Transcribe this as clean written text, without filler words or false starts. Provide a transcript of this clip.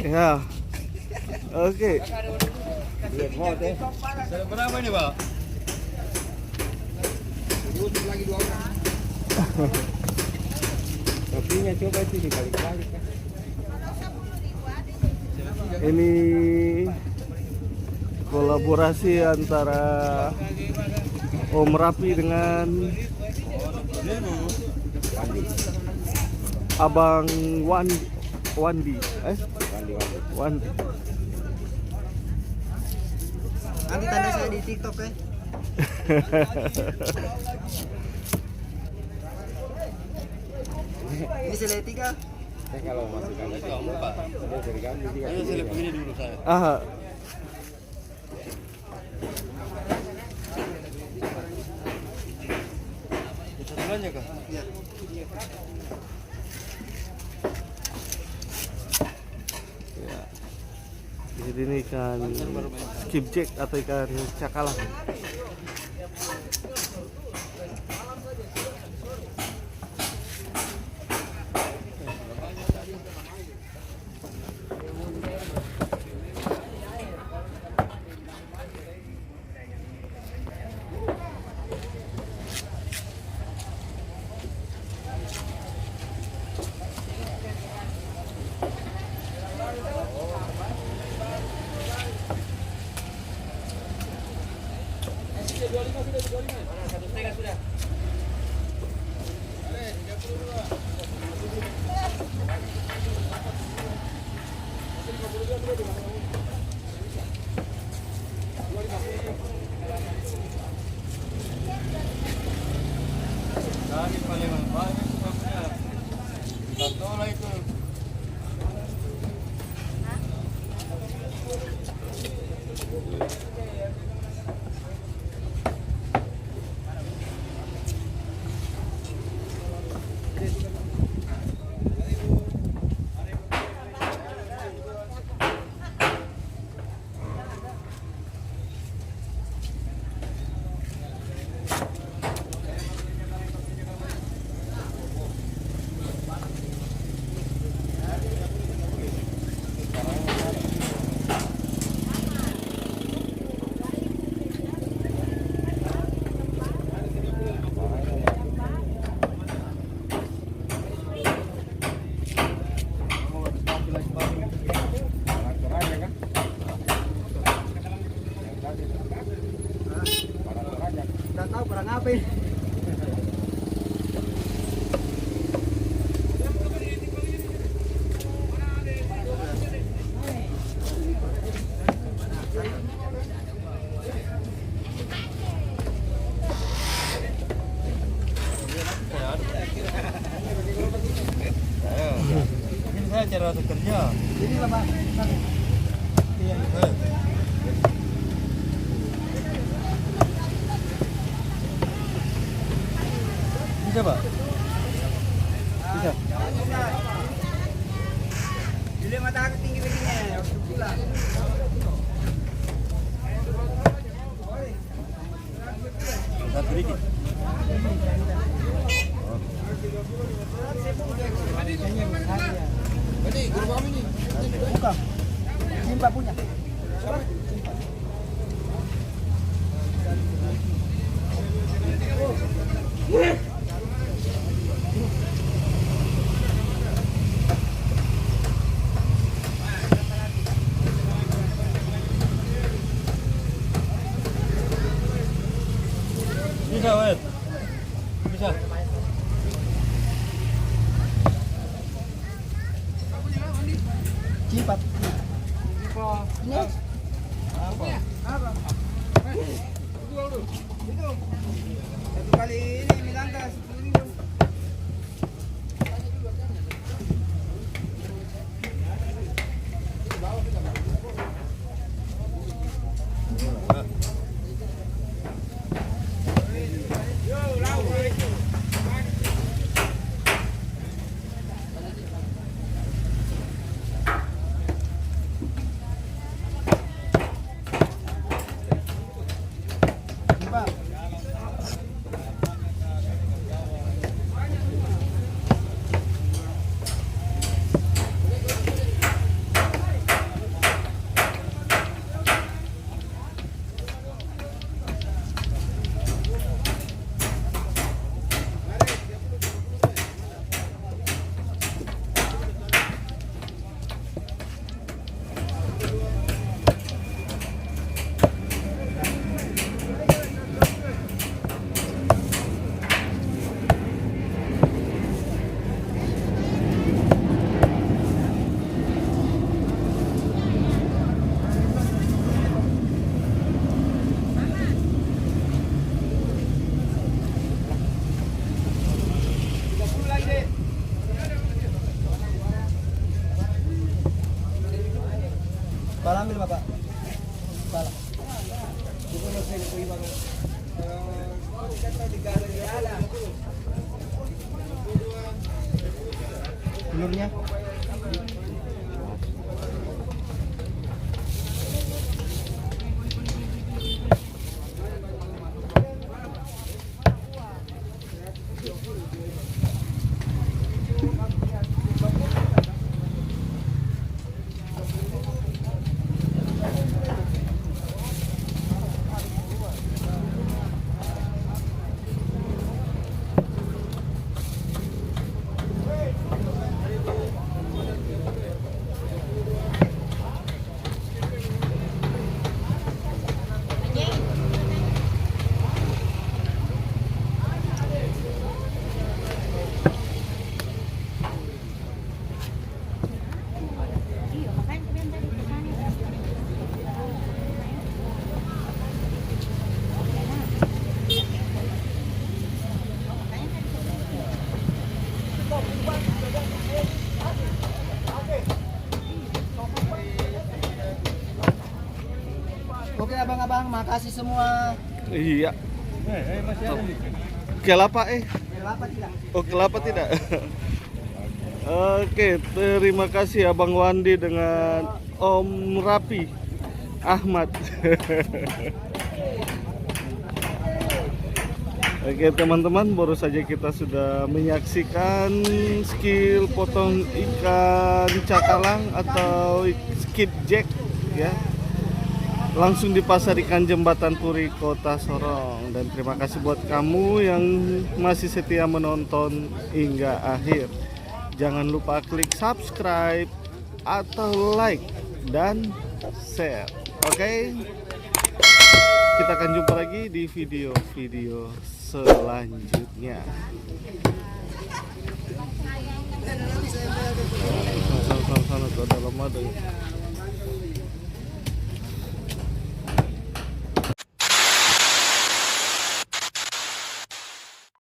Ya. Oke. Berapa ini, Pak? Lagi 2 orang. Kopinya coba itu dibalik-balik kan. Ini kolaborasi antara Om Rapi dengan Abang Wandi. Wandi. Wandi. Nanti tanda saya di TikTok ya. Ini seleti kah? Saya kalau masuk kali itu Pak. Dia dari kami dia. Ayo saya begini dulu saya. Ah. Satuannya kah? Iya. Ya. Jadi ini ikan skipjack atau ikan cakalang. Dari Palembang, banyak sebabnya. Satola itu. Nggak tahu barang apa ini. Ini saya cara kerja. Ini lah Pak. Iya. Bisa, Pak? Bisa. Jadi mata aku tinggi begini. Waktu pulang. Satu dikit. Ini guru kami nih. Buka. Simpa punya. Bisa, Wed. Bisa. Simpa. Ini. Apa? Itu. Satu kali ini Milangka 10.000. Simpa. Bala ambil Bapak. Bala. Bukan masih ko ibang telurnya. Oke abang-abang, makasih semua. Iya. Masih ada nih. Kelapa Kelapa tidak? Oh, kelapa tidak. Oke, terima kasih Abang Wandi dengan Om Rapi Ahmad. Oke teman-teman, baru saja kita sudah menyaksikan skill potong ikan cakalang atau skipjack ya, langsung di pasar ikan Jembatan Puri, Kota Sorong. Dan terima kasih buat kamu yang masih setia menonton hingga akhir. Jangan lupa klik subscribe atau like dan share. Oke, kita akan jumpa lagi di video-video selanjutnya. Sana tuh ada lemah deh.